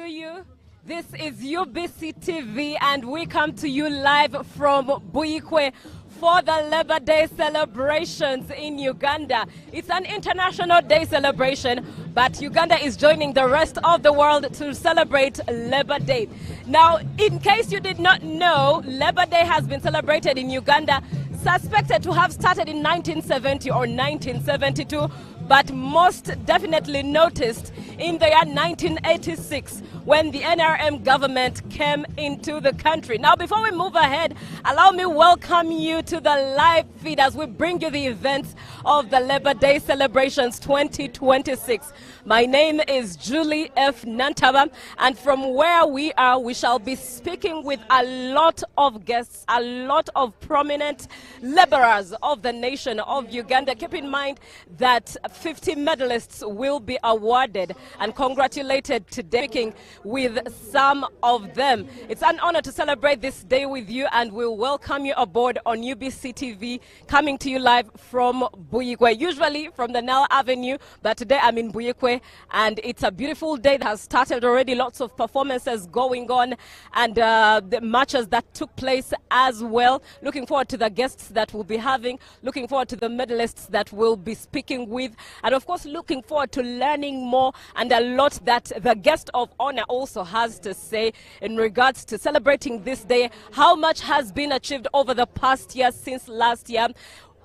you. This is UBC TV and we come to you live from Buikwe for the Labor Day celebrations in Uganda. It's an international day celebration, but Uganda is joining the rest of the world to celebrate Labor Day. Now, in case you did not know, Labor Day has been celebrated in Uganda, suspected to have started in 1970 or 1972, but most definitely noticed in the year 1986 when the NRM government came into the country. Now, before we move ahead, allow me welcome you to the live feed as we bring you the events of the Labor Day celebrations 2026. My name is Julie F. Nantaba, and from where we are, we shall be speaking with a lot of guests, a lot of prominent laborers of the nation of Uganda. Keep in mind that 50 medalists will be awarded and congratulated today, speaking with some of them. It's an honor to celebrate this day with you, and we'll welcome you aboard on UBC TV, coming to you live from Buikwe, usually from the Nile Avenue, but today I'm in Buikwe, and it's a beautiful day that has started already. Lots of performances going on, and the matches that took place as well. Looking forward to the guests that we'll be having, looking forward to the medalists that we'll be speaking with, and of course looking forward to learning more and a lot that the guest of honor also has to say in regards to celebrating this day. How much has been achieved over the past year since last year?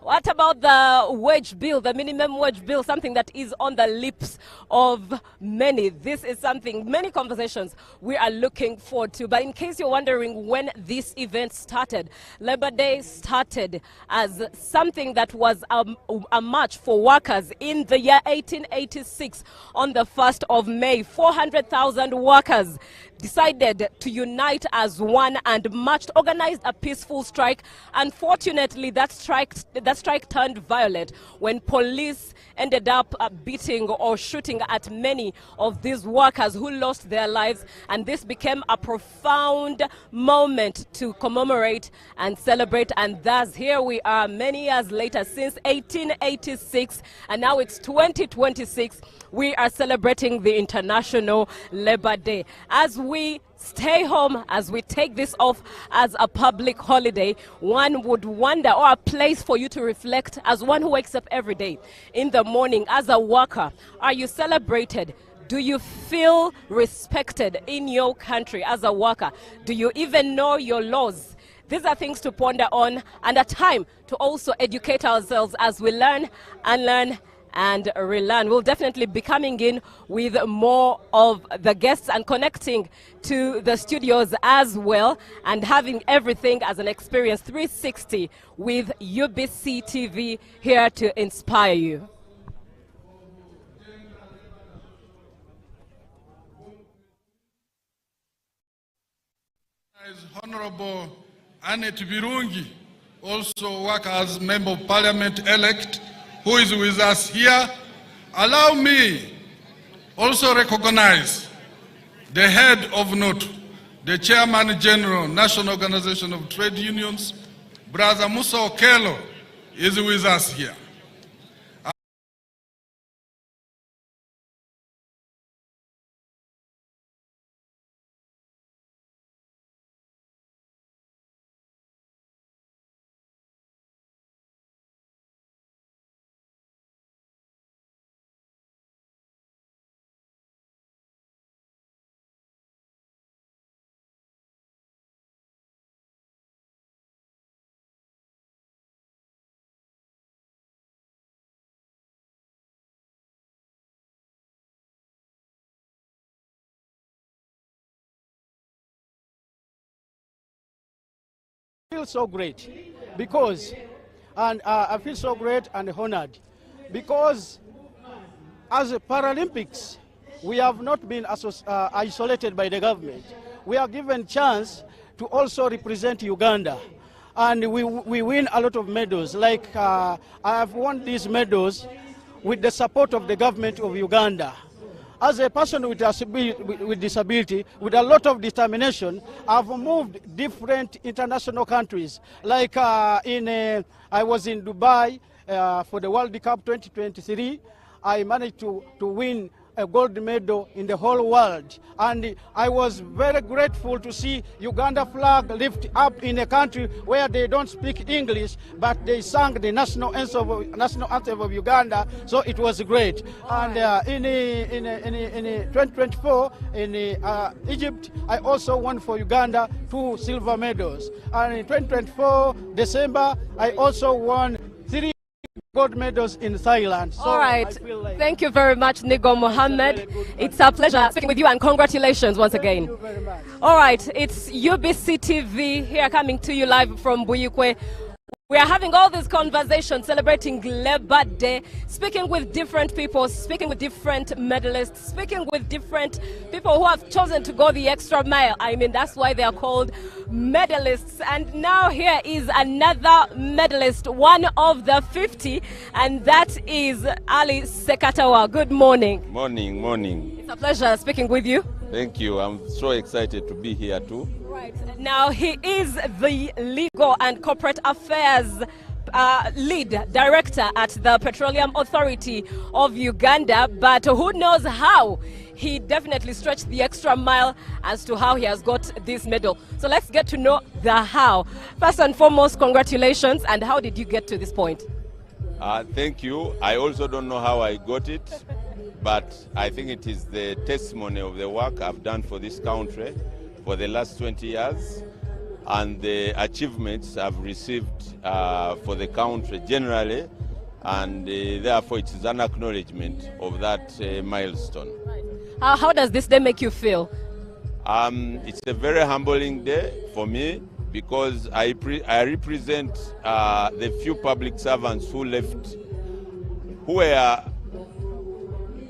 What about the wage bill, the minimum wage bill, something that is on the lips of many? This is something, many conversations we are looking forward to. But in case you're wondering when this event started, Labor Day started as something that was a march for workers in the year 1886 on the 1st of May. 400,000 workers decided to unite as one and marched, organized a peaceful strike. Unfortunately, that strike turned violent when police ended up beating or shooting at many of these workers who lost their lives, and this became a profound moment to commemorate and celebrate. And thus here we are many years later, since 1886, and now it's 2026. We are celebrating the International Labor Day. As we stay home, as we take this off as a public holiday, one would wonder, or a place for you to reflect as one who wakes up every day in the morning as a worker. Are you celebrated? Do you feel respected in your country as a worker? Do you even know your laws? These are things to ponder on, and a time to also educate ourselves as we learn and learn and relearn. We'll definitely be coming in with more of the guests and connecting to the studios as well, and having everything as an experience 360 with UBC TV, here to inspire you. Honorable Annette Birungi, also work as Member of Parliament elect, who is with us here. Allow me also recognize the head of NOTU, the Chairman General, National Organization of Trade Unions, Brother Musa Okello, is with us here. I feel so great because, I feel so great and honored because as a Paralympics, we have not been isolated by the government. We are given chance to also represent Uganda, and we win a lot of medals. Like I have won these medals with the support of the government of Uganda. As a person with disability, with a lot of determination, I've moved different international countries. Like I was in Dubai for the World Cup 2023. I managed to win a gold medal in the whole world. And I was very grateful to see Uganda flag lift up in a country where they don't speak English, but they sang the national anthem of Uganda, so it was great. And in 2024 in Egypt, I also won for Uganda 2 silver medals. And in 2024 December, I also won 3 gold medals in Thailand. So all right. Thank you very much, Nigo Mohammed. It's a pleasure speaking with you, and congratulations once again. Thank you very much. All right. It's UBC TV here coming to you live from Buyikwe. We are having all these conversations celebrating Labor Day, speaking with different people, speaking with different medalists, speaking with different people who have chosen to go the extra mile. I mean, that's why they are called medalists. And now here is another medalist, one of the 50, and that is Ali Sekatawa. Good morning. Morning, morning. It's a pleasure speaking with you. Thank you. I'm so excited to be here too. Right. Now, he is the Legal and Corporate Affairs lead director at the Petroleum Authority of Uganda, but who knows how he definitely stretched the extra mile as to how he has got this medal. So let's get to know the how. First and foremost, congratulations, and how did you get to this point? Thank you. I also don't know how I got it, but I think it is the testimony of the work I've done for this country for the last 20 years and the achievements I've received for the country generally, and therefore it is an acknowledgement of that milestone. How does this day make you feel? It's a very humbling day for me because I represent the few public servants who left, who were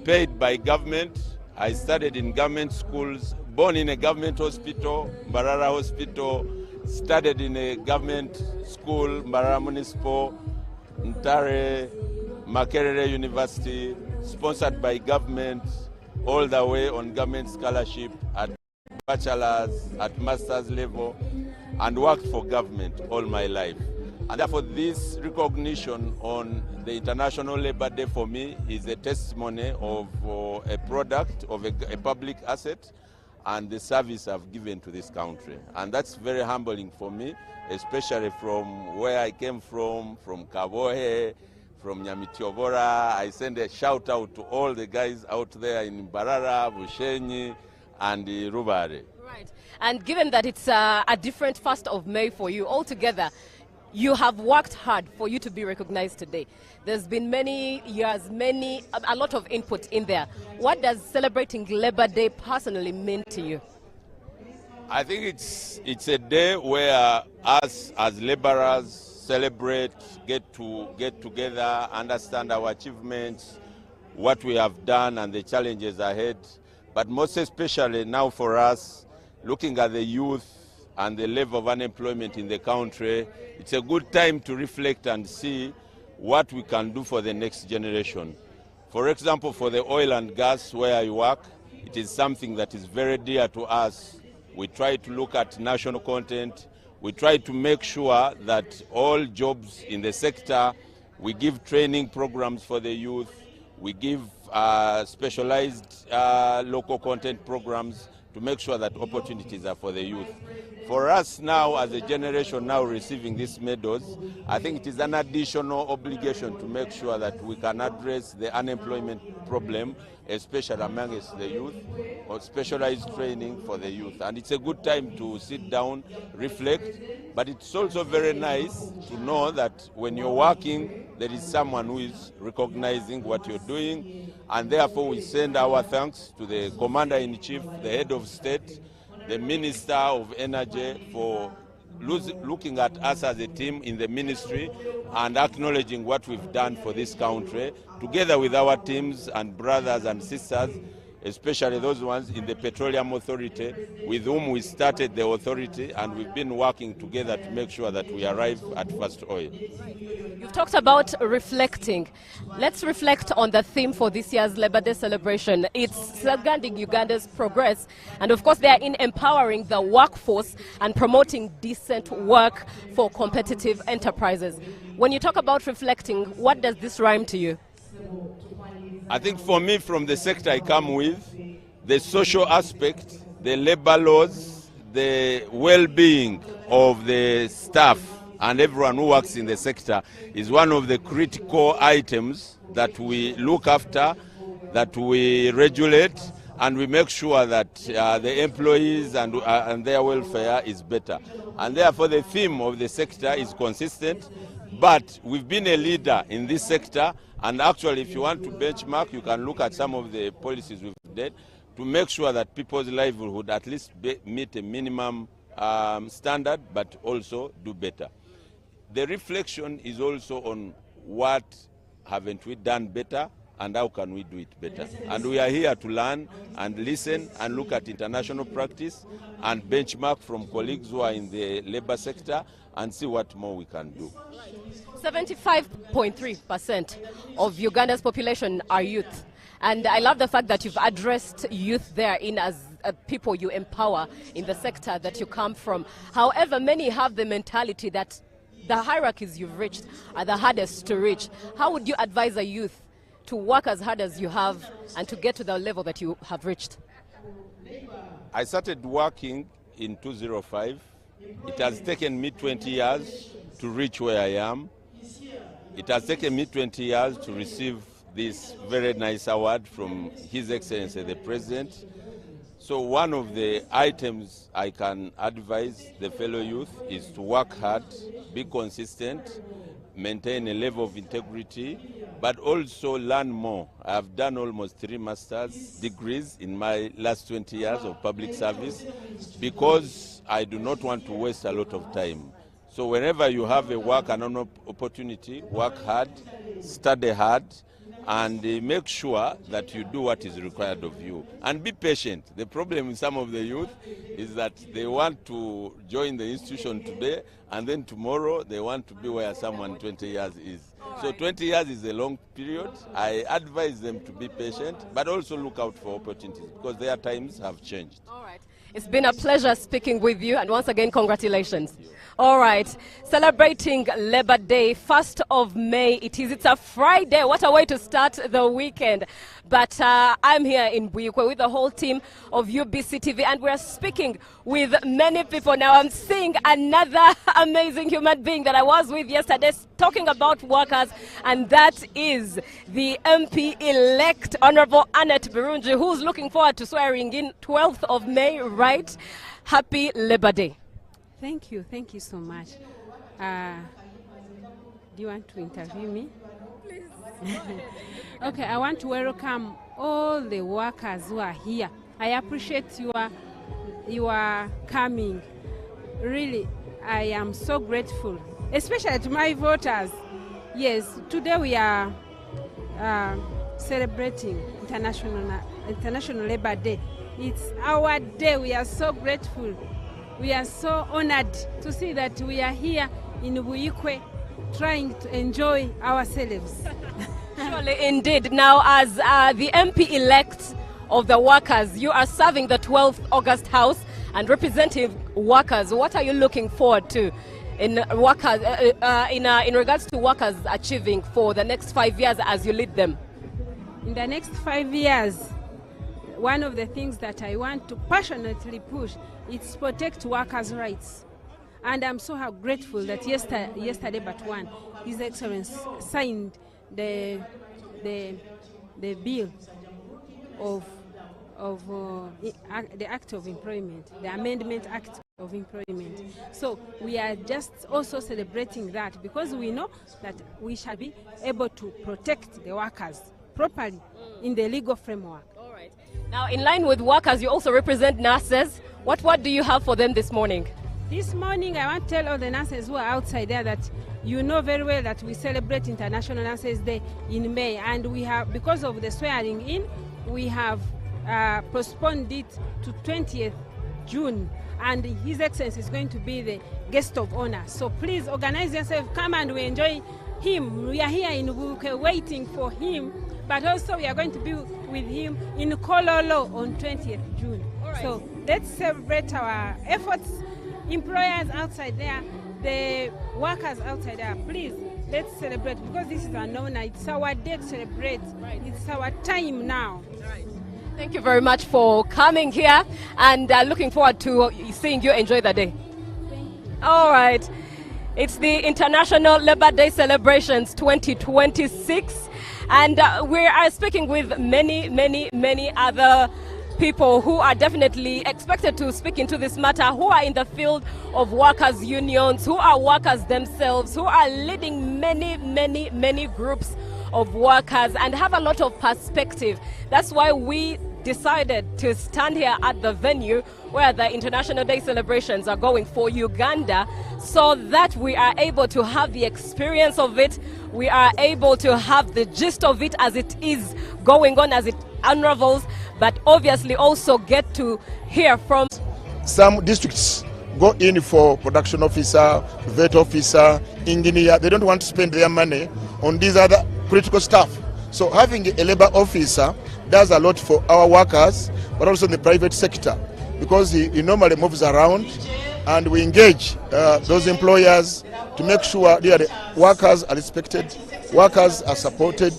paid by government. I studied in government schools, born in a government hospital, Mbarara Hospital, studied in a government school, Mbarara Municipal, Ntare, Makerere University, sponsored by government, all the way on government scholarship at bachelor's, at master's level, and worked for government all my life. And therefore this recognition on the International Labour Day for me is a testimony of a product of a public asset and the service I've given to this country. And that's very humbling for me, especially from where I came from Kabohe, from Nyamitiobora. I send a shout out to all the guys out there in Mbarara, Bushenyi, and Rubare. Right. And given that it's a different 1st of May for you altogether, you have worked hard for you to be recognized today. There's been many years, a lot of input in there. What does celebrating Labor Day personally mean to you? I think it's a day where us as laborers celebrate, get together, understand our achievements, what we have done and the challenges ahead. But most especially now for us, looking at the youth and the level of unemployment in the country, it's a good time to reflect and see what we can do for the next generation. For example, for the oil and gas where I work, it is something that is very dear to us. We try to look at national content. We try to make sure that all jobs in the sector, we give training programs for the youth. We give specialized local content programs to make sure that opportunities are for the youth. For us now, as a generation now receiving these medals, I think it is an additional obligation to make sure that we can address the unemployment problem, especially amongst the youth, or specialized training for the youth. And it's a good time to sit down, reflect, but it's also very nice to know that when you're working, there is someone who is recognizing what you're doing, and therefore we send our thanks to the Commander-in-Chief, the Head of State, the Minister of Energy for looking at us as a team in the ministry and acknowledging what we've done for this country, together with our teams and brothers and sisters, especially those ones in the Petroleum Authority, with whom we started the authority, and we've been working together to make sure that we arrive at first oil. You've talked about reflecting. Let's reflect on the theme for this year's Labor Day celebration. It's safeguarding Uganda's progress, and of course they are in empowering the workforce and promoting decent work for competitive enterprises. When you talk about reflecting, what does this rhyme to you? I think for me, from the sector I come with, the social aspect, the labor laws, the well-being of the staff and everyone who works in the sector is one of the critical items that we look after, that we regulate, and we make sure that the employees and their welfare is better. And therefore the theme of the sector is consistent, but we've been a leader in this sector, and actually if you want to benchmark, you can look at some of the policies we've done to make sure that people's livelihood at least meet a minimum standard, but also do better. The reflection is also on what haven't we done better and how can we do it better. And we are here to learn and listen and look at international practice and benchmark from colleagues who are in the labor sector and see what more we can do. 75.3% of Uganda's population are youth. And I love the fact that you've addressed youth there in as people you empower in the sector that you come from. However, many have the mentality that the hierarchies you've reached are the hardest to reach. How would you advise a youth to work as hard as you have and to get to the level that you have reached? I started working in 2005. It has taken me 20 years to reach where I am. It has taken me 20 years to receive this very nice award from His Excellency the President. So one of the items I can advise the fellow youth is to work hard, be consistent, maintain a level of integrity, but also learn more. I have done almost 3 master's degrees in my last 20 years of public service because I do not want to waste a lot of time. So whenever you have a work and an opportunity, work hard, study hard, and make sure that you do what is required of you. And be patient. The problem with some of the youth is that they want to join the institution today, and then tomorrow they want to be where someone 20 years is. So 20 years is a long period. I advise them to be patient, but also look out for opportunities, because their times have changed. All right. It's been a pleasure speaking with you, and once again, congratulations. All right, celebrating Labor Day, 1st of May. It's a Friday. What a way to start the weekend. But I'm here in Buyikwe with the whole team of UBC TV, and we're speaking with many people. Now I'm seeing another amazing human being that I was with yesterday talking about workers, and that is the MP-elect, Honorable Annette Birungi, who's looking forward to swearing in 12th of May, right? Happy Labor Day. Thank you so much. Do you want to interview me? Please. Okay, I want to welcome all the workers who are here. I appreciate your coming. Really, I am so grateful, especially to my voters. Yes, today we are celebrating International Labor Day. It's our day. We are so grateful. We are so honored to see that we are here in Buyikwe trying to enjoy ourselves. Surely indeed. Now, as the MP-elect of the workers, you are serving the 12th August House and representing workers. What are you looking forward to in workers, in regards to workers achieving for the next 5 years as you lead them? In the next 5 years, one of the things that I want to passionately push is protect workers' rights. And I'm so grateful that yesterday but one, His Excellency signed the bill of the Act of Employment, the Amendment Act of Employment. So we are just also celebrating that, because we know that we shall be able to protect the workers properly in the legal framework. All right. Now, in line with workers, you also represent nurses. What do you have for them this morning? This morning, I want to tell all the nurses who are outside there that you know very well that we celebrate International Nurses Day in May, and we have, because of the swearing in, we have postponed it to 20th June, and His Excellency is going to be the guest of honor. So please organize yourself, come and we enjoy him. We are here in Buyikwe waiting for him, but also we are going to be with him in Kololo on 20th June. Right. So let's celebrate our efforts. Employers outside there, the workers outside there, please let's celebrate, because this is an honor. It's our day to celebrate. Right. It's our time now. Right. Thank you very much for coming here, and looking forward to seeing you enjoy the day. All right. It's the International Labour Day Celebrations 2026, and we are speaking with many other people who are definitely expected to speak into this matter, who are in the field of workers' unions, who are workers themselves, who are leading many groups of workers and have a lot of perspective. That's why we decided to stand here at the venue where the International Day celebrations are going for Uganda, so that we are able to have the experience of it, we are able to have the gist of it as it is going on, as it unravels, but obviously also get to hear from some districts. Go in for production officer, vet officer, engineer. They don't want to spend their money on these other critical stuff. So having a labor officer does a lot for our workers, but also in the private sector, because he normally moves around, and we engage those employers to make sure the workers are respected, workers are supported,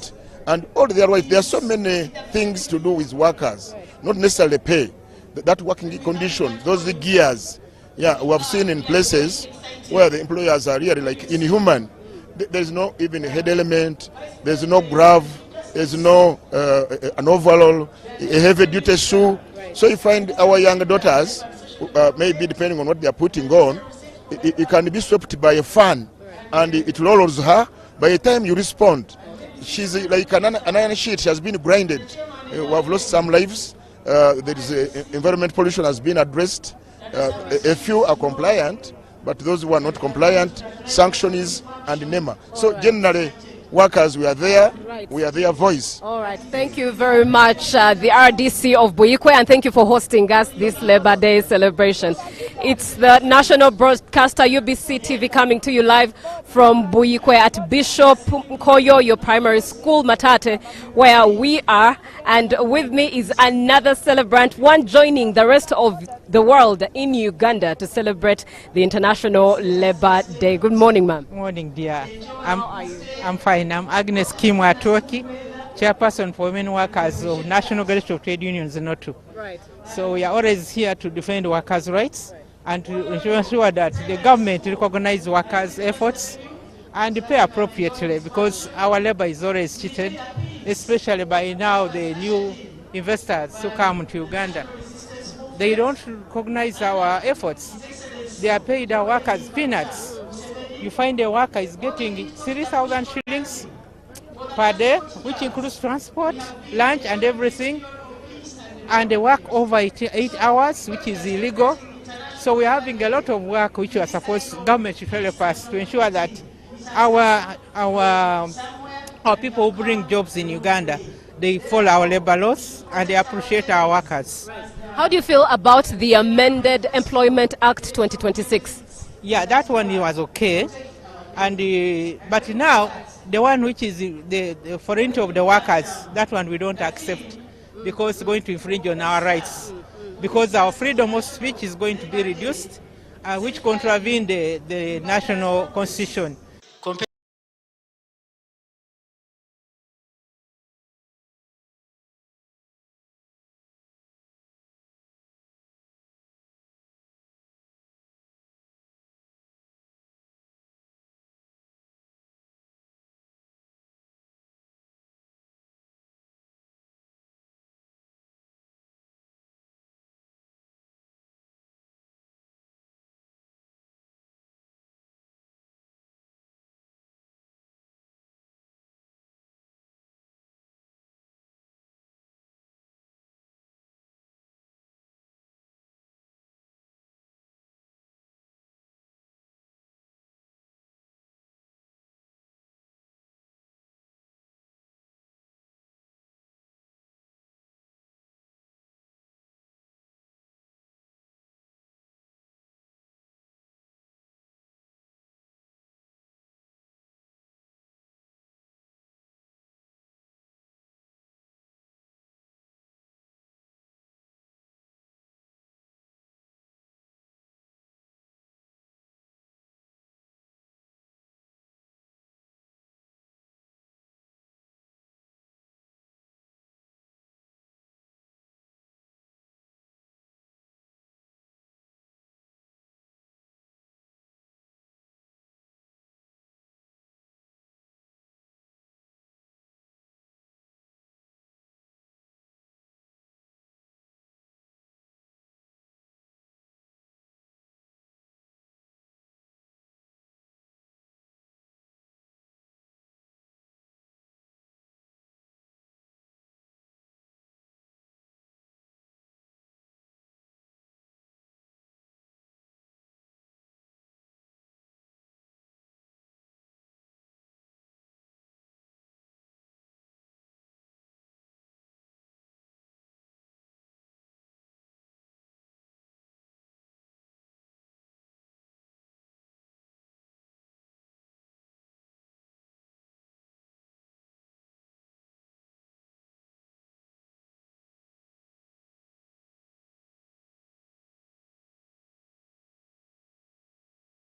and all the other ways. There are so many things to do with workers, not necessarily pay. That working condition, those gears, we have seen in places where the employers are really like inhuman. There's no even a head element, there's no glove, there's no an overall, a heavy duty shoe. So you find our young daughters, maybe depending on what they are putting on, it can be swept by a fan, and it rolls her. By the time you respond, she's like an iron sheet. She has been grinded. We have lost some lives. There is environment pollution has been addressed. A few are compliant, but those who are not compliant, sanction is and NEMA. So generally, workers, we are there, we are their voice. All right, thank you very much, the RDC of Buikwe, and thank you for hosting us this Labour Day celebration. It's the national broadcaster UBC TV coming to you live from Buikwe at Bishop Nkoyoyo Primary School, Matate, where we are. And with me is another celebrant, one joining the rest of the world in Uganda to celebrate the International Labour Day. Good morning, ma'am. Morning, dear. How are you? I'm fine. I'm Agnes Kimwatoki, chairperson for women workers of National Federation of Trade Unions in Notu. Right. So we are always here to defend workers' rights and to ensure that the government recognizes workers' efforts and pay appropriately, because our labor is always cheated, especially by now the new investors who come to Uganda. They don't recognize our efforts. They are paid our workers peanuts. You find a worker is getting 3,000 shillings per day, which includes transport, lunch and everything, and they work over 8 hours, which is illegal. So we're having a lot of work which we are supposed, government should help us to ensure that our people who bring jobs in Uganda, they follow our labor laws and they appreciate our workers. How do you feel about the amended Employment Act 2026? Yeah, that one was okay, and but now the one which is the foreign of the workers, that one we don't accept, because it's going to infringe on our rights, because our freedom of speech is going to be reduced, which contravene the national constitution.